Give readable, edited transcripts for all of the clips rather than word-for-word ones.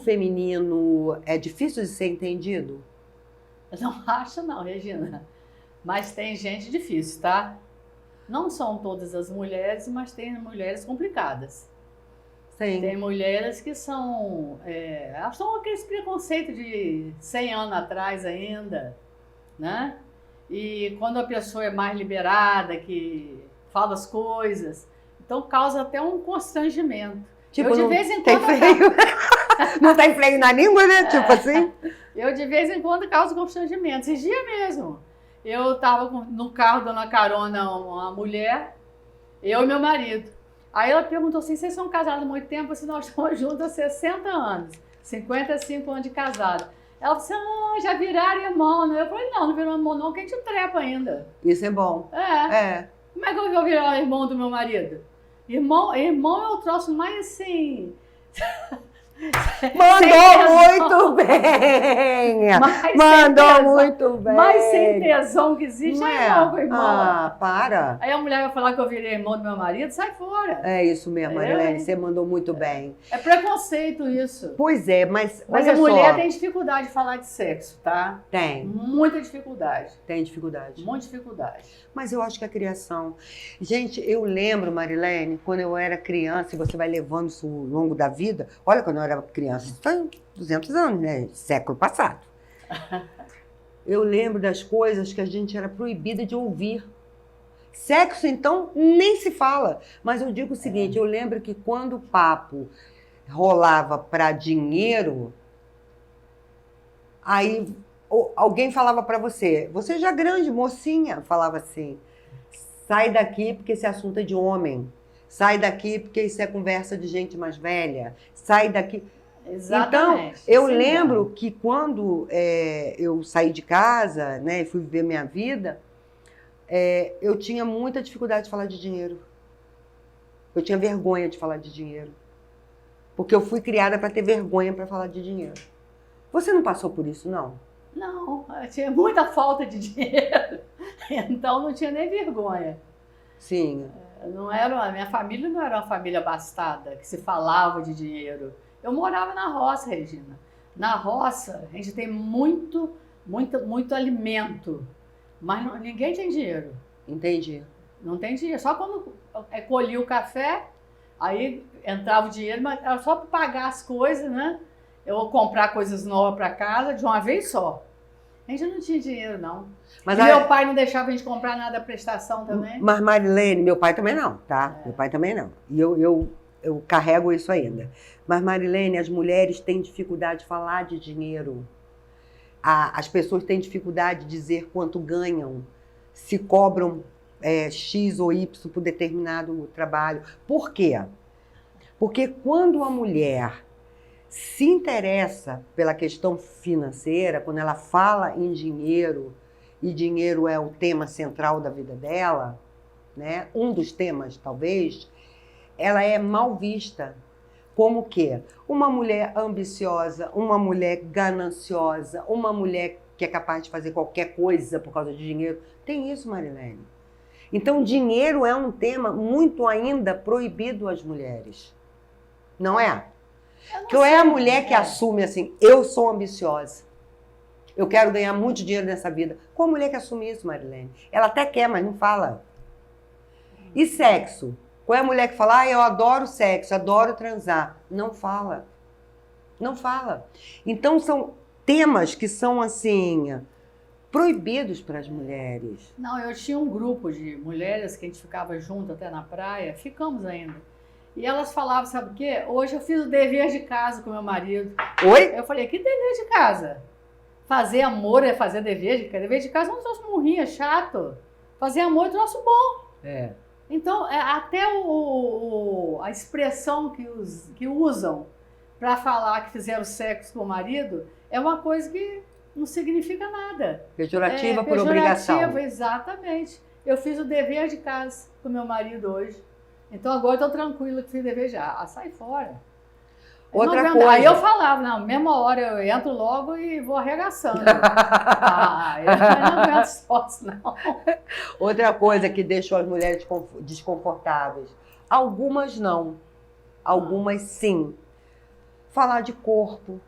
feminino é difícil de ser entendido? Eu não acho não, Regina. Mas tem gente difícil, tá? Não são todas as mulheres, mas tem mulheres complicadas. Sim. Tem mulheres que são... elas estão com aquele preconceito de 100 anos atrás ainda, né? E quando a pessoa é mais liberada, que fala as coisas, então causa até um constrangimento. Tipo, eu de não vez em tem quando freio. Não tem freio na língua, né? Tipo assim. eu de vez em quando causo constrangimento. Esses dias mesmo, eu estava no carro dando uma carona a uma mulher, eu e meu marido. Aí ela perguntou assim, vocês são casados há muito tempo? Assim, nós estamos juntos há 60 anos, 55 anos de casado. Ela falou assim, já viraram irmão, né? Eu falei, não virou irmão não, que a gente trepa ainda. Isso é bom. É. Como é que eu vou virar irmão do meu marido? Irmão é o troço mais assim... Mandou muito bem! Mandou muito bem! Mais sem tesão que existe não é irmão com irmão. Ah, para! Aí a mulher vai falar que eu virei irmão do meu marido, sai fora. É isso mesmo, Marilene, você mandou muito bem. É preconceito isso. Pois é, mas Mas olha a mulher só. tem dificuldade de falar de sexo, tá? Tem. Muita dificuldade. Tem dificuldade. Muita dificuldade. Mas eu acho que a criação... Gente, eu lembro, Marilene, quando eu era criança, e você vai levando isso ao longo da vida. Olha, quando eu era criança, isso foi 200 anos, né? Século passado. Eu lembro das coisas que a gente era proibida de ouvir. Sexo, então, nem se fala. Mas eu digo o seguinte, eu lembro que quando o papo rolava para dinheiro, aí alguém falava para você já grande, mocinha, falava assim, sai daqui porque esse assunto é de homem, sai daqui porque isso é conversa de gente mais velha, sai daqui... Exatamente. Então, eu lembro que quando eu saí de casa, né, e fui viver minha vida, eu tinha muita dificuldade de falar de dinheiro. Eu tinha vergonha de falar de dinheiro. Porque eu fui criada para ter vergonha para falar de dinheiro. Você não passou por isso, não? Não, eu tinha muita falta de dinheiro, então não tinha nem vergonha. Sim. A minha família não era uma família abastada, que se falava de dinheiro. Eu morava na roça, Regina. Na roça, a gente tem muito alimento, mas ninguém tem dinheiro. Entendi. Não tem dinheiro. Só quando colhia o café, aí entrava o dinheiro, mas era só para pagar as coisas, né? Eu vou comprar coisas novas para casa de uma vez só. A gente não tinha dinheiro, não. Mas meu pai não deixava a gente comprar nada à prestação também. Mas, Marilene, meu pai também não, tá? Meu pai também não. E eu carrego isso ainda. Mas, Marilene, as mulheres têm dificuldade de falar de dinheiro. As pessoas têm dificuldade de dizer quanto ganham, se cobram X ou Y por determinado trabalho. Por quê? Porque quando a mulher se interessa pela questão financeira, quando ela fala em dinheiro, e dinheiro é o tema central da vida dela, né? Um dos temas, talvez, ela é mal vista. Como o quê? Uma mulher ambiciosa, uma mulher gananciosa, uma mulher que é capaz de fazer qualquer coisa por causa de dinheiro. Tem isso, Marilene. Então, dinheiro é um tema muito ainda proibido às mulheres. Não é? Que é a mulher que assume assim, eu sou ambiciosa, eu quero ganhar muito dinheiro nessa vida. Qual a mulher que assume isso, Marilene? Ela até quer, mas não fala. E sexo? Qual é a mulher que fala, eu adoro sexo, adoro transar? Não fala. Não fala. Então são temas que são assim, proibidos para as mulheres. Não, eu tinha um grupo de mulheres que a gente ficava junto até na praia, ficamos ainda. E elas falavam, sabe o quê? Hoje eu fiz o dever de casa com meu marido. Oi? Eu falei, que dever de casa? Fazer amor é fazer dever de casa? Dever de casa é um troço murrinho, é chato. Fazer amor é um troço bom. Então, até a expressão que usam para falar que fizeram sexo com o marido é uma coisa que não significa nada. Pejorativa por obrigação. Exatamente. Eu fiz o dever de casa com meu marido hoje. Então agora eu tô tranquila que fiz dever já. Sai fora. Outra coisa. Aí eu falava, na mesma hora eu entro logo e vou arregaçando. Eu não aguento sócio, não. Outra coisa que deixou as mulheres desconfortáveis. Algumas não. Algumas sim. falar de corpo,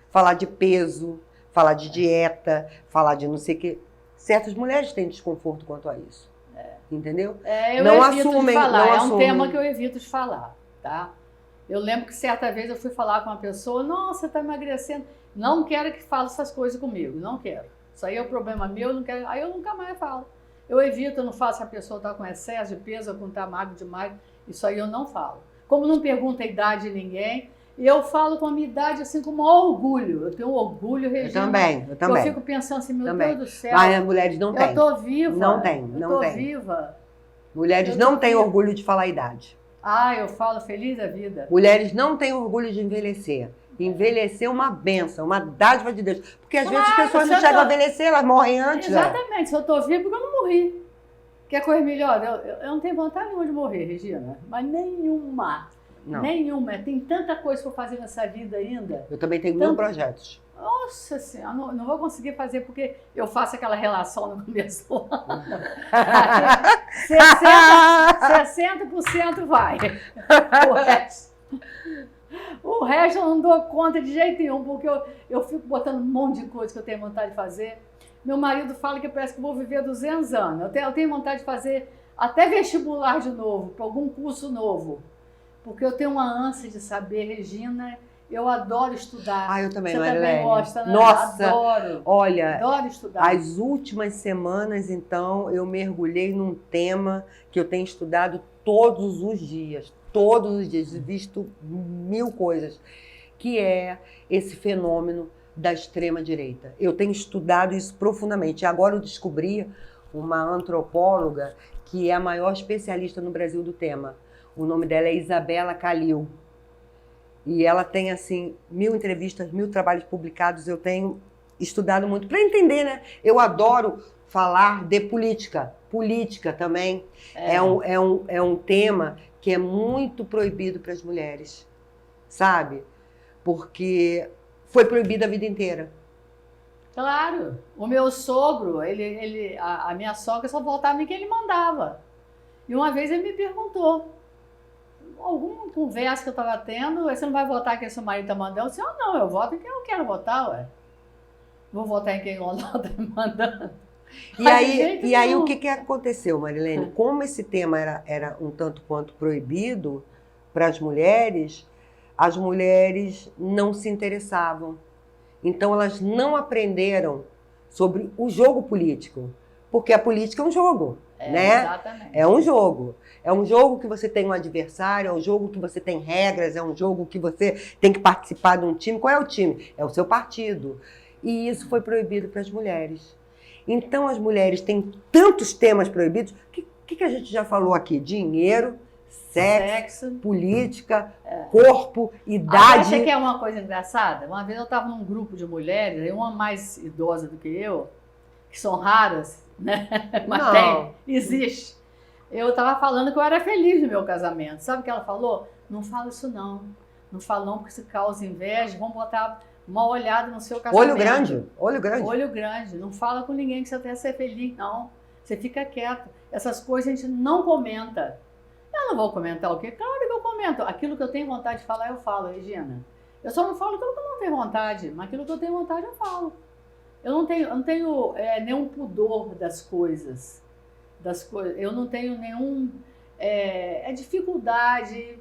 falar de peso, falar de dieta, falar de não sei o quê. Certas mulheres têm desconforto quanto a isso. Entendeu? Eu não evito assumem, de falar. não É um assumem. tema que eu evito de falar, tá? Eu lembro que certa vez eu fui falar com uma pessoa, nossa, você está emagrecendo. Não quero que fale essas coisas comigo, não quero. Isso aí é o problema meu, eu não quero. Aí eu nunca mais falo. Eu evito, eu não falo se a pessoa está com excesso de peso ou está magro demais. Isso aí eu não falo. Como não pergunto a idade de ninguém, eu falo com a minha idade assim com o maior orgulho. Eu tenho um orgulho, Regina. Eu também. Eu fico pensando assim, meu Deus do céu. Mas as mulheres não têm. Eu tô viva. Não tem, eu não tô tem. viva. Mulheres não têm orgulho de falar a idade. Ah, eu falo feliz da vida. Mulheres não têm orgulho de envelhecer. Envelhecer é uma bênção, uma dádiva de Deus. Porque às vezes as pessoas não chegam a envelhecer, elas morrem antes. Exatamente, se eu tô viva, porque eu não morri. Quer coisa melhor? Eu não tenho vontade nenhuma de morrer, Regina. Mas nenhuma. Não. Nenhuma. Tem tanta coisa para fazer nessa vida ainda. Eu também tenho mil projetos. Nossa Senhora, não vou conseguir fazer porque eu faço aquela relação no começo do ano. 60% vai. O resto eu não dou conta de jeito nenhum, porque eu fico botando um monte de coisa que eu tenho vontade de fazer. Meu marido fala que parece que eu vou viver 200 anos. Eu tenho vontade de fazer até vestibular de novo, para algum curso novo. Porque eu tenho uma ânsia de saber, Regina. Eu adoro estudar. Ah, eu também, Você também gosta, né? Nossa, adoro. Olha, adoro estudar. As últimas semanas, então, eu mergulhei num tema que eu tenho estudado todos os dias, visto mil coisas, que é esse fenômeno da extrema-direita. Eu tenho estudado isso profundamente. Agora eu descobri uma antropóloga que é a maior especialista no Brasil do tema. O nome dela é Isabela Calil. E ela tem, assim, 1000 entrevistas, 1000 trabalhos publicados. Eu tenho estudado muito para entender, né? Eu adoro falar de política. Política também é um tema que é muito proibido para as mulheres, sabe? Porque foi proibido a vida inteira. Claro. O meu sogro, a minha sogra só voltava em quem ele mandava. E uma vez ele me perguntou, alguma conversa que eu estava tendo, você não vai votar quem seu marido está mandando? Eu disse, não, eu voto em quem eu quero votar, ué. Vou votar em quem o Ronaldo está me mandando. E aí o que aconteceu, Marilene? Como esse tema era um tanto quanto proibido para as mulheres não se interessavam. Então elas não aprenderam sobre o jogo político, porque a política é um jogo, né? Exatamente. É um jogo. É um jogo que você tem um adversário, é um jogo que você tem regras, é um jogo que você tem que participar de um time. Qual é o time? É o seu partido. E isso foi proibido para as mulheres. Então as mulheres têm tantos temas proibidos. O que a gente já falou aqui? Dinheiro, sexo. Política, corpo, idade. Você quer uma coisa engraçada? Uma vez eu estava num grupo de mulheres, uma mais idosa do que eu, que são raras, né? Mas existe. Eu estava falando que eu era feliz no meu casamento. Sabe o que ela falou? Não fala isso não. Não fala não, porque isso causa inveja. Vamos botar uma olhada no seu casamento. Olho grande, olho grande. Olho grande. Não fala com ninguém que você quer ser feliz, não. Você fica quieto. Essas coisas a gente não comenta. Eu não vou comentar o quê? Claro que eu comento. Aquilo que eu tenho vontade de falar, eu falo, Regina. Eu só não falo aquilo que eu não tenho vontade, mas aquilo que eu tenho vontade, eu falo. Eu não tenho nenhum pudor das coisas. Eu não tenho nenhum... dificuldade,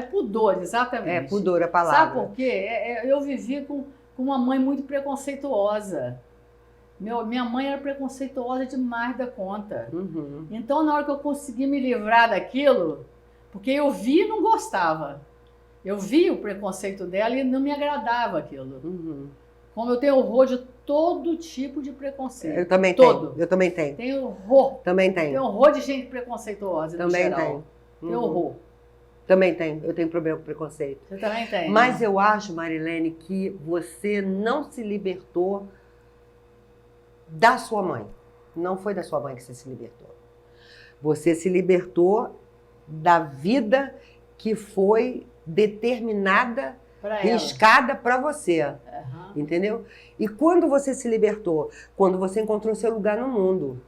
pudor, exatamente. É pudor a palavra. Sabe por quê? Eu vivi com uma mãe muito preconceituosa. Minha mãe era preconceituosa demais da conta. Uhum. Então, na hora que eu consegui me livrar daquilo, porque eu vi e não gostava. Eu vi o preconceito dela e não me agradava aquilo. Uhum. Como eu tenho horror de todo tipo de preconceito. Eu também tenho. Eu também tenho. Tenho horror. Também tenho. Tenho horror de gente preconceituosa, também no geral. tenho. Tenho horror. Também tenho. Eu tenho problema com preconceito. Você também tem. Mas eu acho, Marilene, que você não se libertou da sua mãe. Não foi da sua mãe que você se libertou. Você se libertou da vida que foi determinada, riscada para você. Uhum. Entendeu? E quando você se libertou? Quando você encontrou seu lugar no mundo.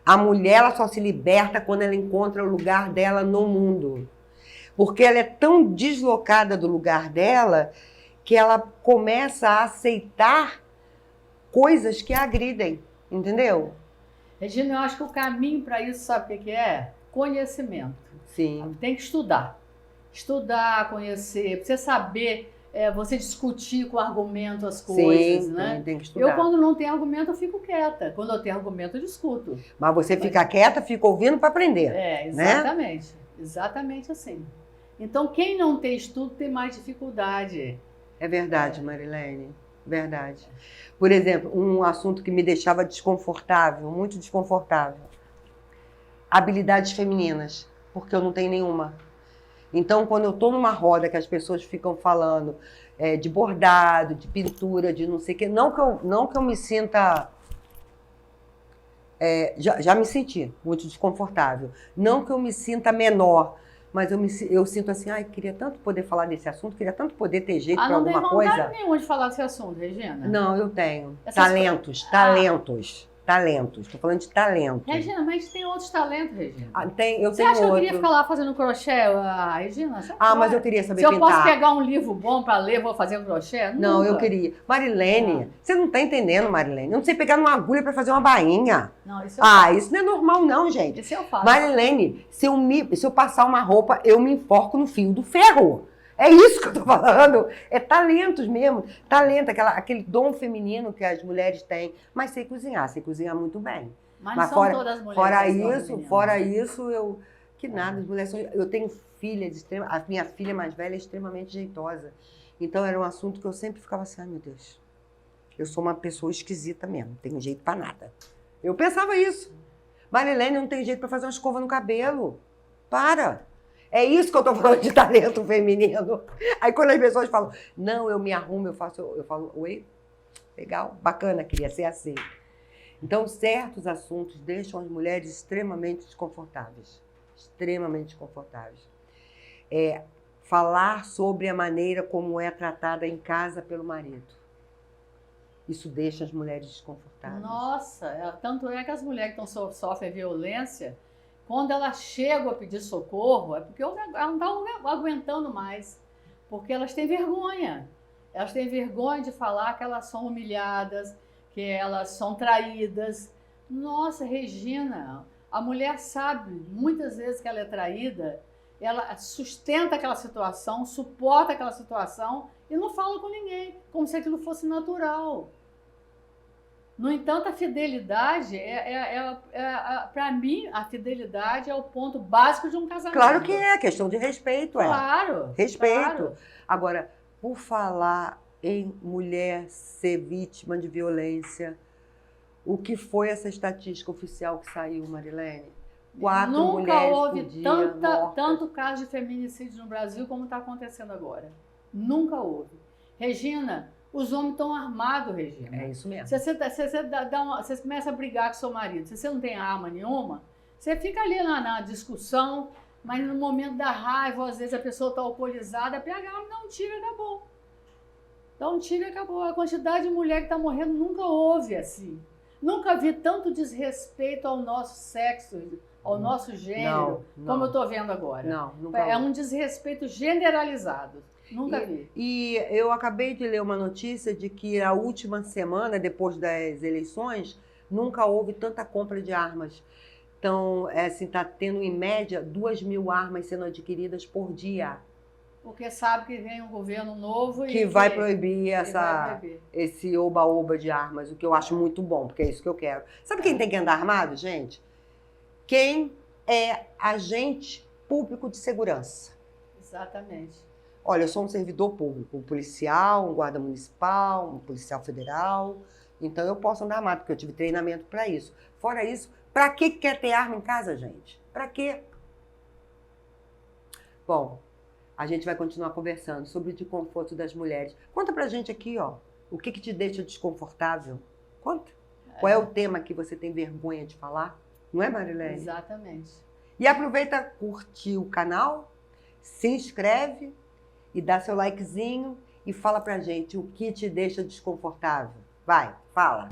A mulher ela só se liberta quando ela encontra o lugar dela no mundo. Porque ela é tão deslocada do lugar dela que ela começa a aceitar coisas que a agridem, entendeu? Regina, eu acho que o caminho para isso, sabe o que é? Conhecimento. Sim. Tem que estudar. Estudar, conhecer, pra você saber, você discutir com argumento as coisas, Sim, né? tem que estudar. Eu, quando não tenho argumento, eu fico quieta. Quando eu tenho argumento, eu discuto. Mas você fica quieta, fica ouvindo para aprender. Exatamente. Né? Exatamente assim. Então, quem não tem estudo tem mais dificuldade. É verdade, Marilene. Verdade. Por exemplo, um assunto que me deixava desconfortável, muito desconfortável. Habilidades femininas, porque eu não tenho nenhuma. Então, quando eu estou numa roda que as pessoas ficam falando de bordado, de pintura, de não sei o quê, não que eu me sinta... já me senti muito desconfortável. Não que eu me sinta menor, mas eu sinto assim, ai, queria tanto poder falar desse assunto, queria tanto poder ter jeito para alguma coisa. Não tem vontade nenhuma de falar desse assunto, Regina? Não, eu tenho. Talentos. Estou falando de talento. Regina, mas tem outros talentos, Regina. Eu Você tenho acha que eu outro. queria ficar lá fazendo crochê, Regina? Mas eu queria saber Se eu pintar. posso pegar um livro bom para ler, vou fazer um crochê? Não, Nunca. eu queria. Marilene, você não tá entendendo, Marilene. Eu não sei pegar numa agulha para fazer uma bainha. Não, isso eu faço. Isso não é normal não, gente. Isso eu faço. Marilene, se eu passar uma roupa, eu me enforco no fio do ferro. É isso que eu tô falando. É talentos mesmo. Talento, aquele dom feminino que as mulheres têm. Mas sei cozinhar muito bem. Mas não são todas as mulheres. Fora isso, que nada, as mulheres são... Eu tenho filhas, a minha filha mais velha é extremamente jeitosa. Então era um assunto que eu sempre ficava assim, ai meu Deus, eu sou uma pessoa esquisita mesmo, não tenho jeito pra nada. Eu pensava isso. Marilene não tem jeito pra fazer uma escova no cabelo. Para! É isso que eu tô falando de talento feminino. Aí quando as pessoas falam, não, eu me arrumo, eu falo, oi, legal, bacana, queria ser assim. Então, certos assuntos deixam as mulheres extremamente desconfortáveis. Extremamente desconfortáveis. Falar sobre a maneira como é tratada em casa pelo marido. Isso deixa as mulheres desconfortáveis. Nossa, tanto é que as mulheres que sofrem violência, quando elas chegam a pedir socorro, é porque elas não estão aguentando mais. Porque elas têm vergonha. Elas têm vergonha de falar que elas são humilhadas, que elas são traídas. Nossa, Regina, a mulher sabe muitas vezes que ela é traída, ela sustenta aquela situação, suporta aquela situação e não fala com ninguém, como se aquilo fosse natural. No entanto, a fidelidade, para mim, a fidelidade é o ponto básico de um casamento. Claro que é, questão de respeito. Claro. Respeito. Claro. Agora, por falar em mulher ser vítima de violência, o que foi essa estatística oficial que saiu, Marilene? 4 mulheres por dia mortas. Nunca houve tanto caso de feminicídio no Brasil como está acontecendo agora. Nunca houve. Regina, os homens estão armados, Regina. É isso mesmo. Se você começa a brigar com seu marido, se você não tem arma nenhuma, você fica ali na discussão, mas no momento da raiva, às vezes a pessoa está alcoolizada, pega a arma, dá um tiro e acabou. Dá um tiro e acabou. A quantidade de mulher que está morrendo nunca houve assim. Nunca vi tanto desrespeito ao nosso sexo, ao nosso gênero, como eu estou vendo agora. É um desrespeito generalizado. Nunca vi. E eu acabei de ler uma notícia de que a última semana, depois das eleições, nunca houve tanta compra de armas. Então, assim, está tendo em média 2.000 armas sendo adquiridas por dia. Porque sabe que vem um governo novo que vai proibir esse oba-oba de armas, o que eu acho muito bom, porque é isso que eu quero. Sabe quem tem que andar armado, gente? Quem é agente público de segurança. Exatamente. Olha, eu sou um servidor público, um policial, um guarda municipal, um policial federal, então eu posso andar armado, porque eu tive treinamento para isso. Fora isso, para que quer ter arma em casa, gente? Para quê? Bom, a gente vai continuar conversando sobre o desconforto das mulheres. Conta pra gente aqui, ó, o que te deixa desconfortável? Conta. Qual é o tema que você tem vergonha de falar? Não é, Marilene? Exatamente. E aproveita, curte o canal, se inscreve e dá seu likezinho e fala pra gente o que te deixa desconfortável. Vai, fala!